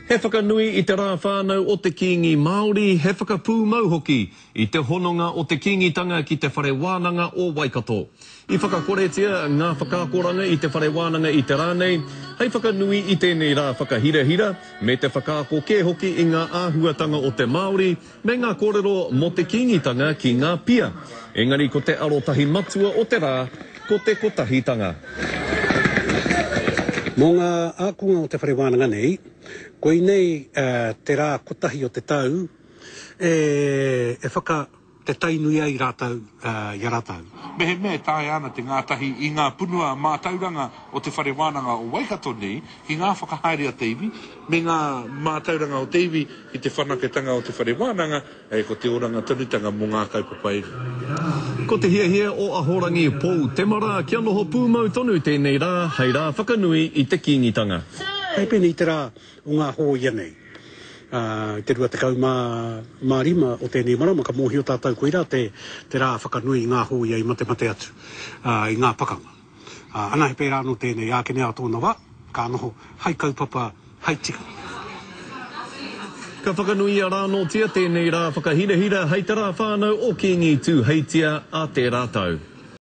He whakanui I te rā whānau o te kingi Māori, he whakapū mau hoki I te hononga o te kingitanga ki te whare wānanga o Waikato. I whakakoretia ngā whakakoranga I te whare wānanga I te rānei, hei whakanui I tēnei rā whakahirahira, me te whakaako kē hoki I ngā āhuatanga o te Māori, me ngā kōrero mo te kingitanga ki ngā pia. Engari ko te arotahi matua o te rā, ko te kotahitanga. Mō ngā ākunga o te whare wānanga nei, koe nei te rā kotahi o te tau, e whaka te tainui ai rātau, ia rātau. Mehe mea tāi ana te ngātahi I ngā punua mātauranga o te whare wānanga o Waikato nei, ki ngā whakahaere a Teivi, me ngā mātauranga o Teivi I te whanaketanga o te whare wānanga, ko te oranga tanutanga mō ngā kaupapa iwi. Ko te hiahia o Ahorangi Pou Temara, kia noho pūmau tonu tēnei rā, hei rā whakanui I te kingitanga. Hei pēne I te rā o ngā hōia nei. Te rua te kau mā rima o tēnei marama, ka mōhio tātou koe rā te rā whakanui I ngā hōia I mate atu, I ngā pakanga. Ana he pērā no tēnei ākene a tōna wā, ka noho hai kaupapa, hai tika. Ka whakanui a rāno tia tēnei rā whakahirahira hei te rā whānau o kingi tū heitia a te rātau.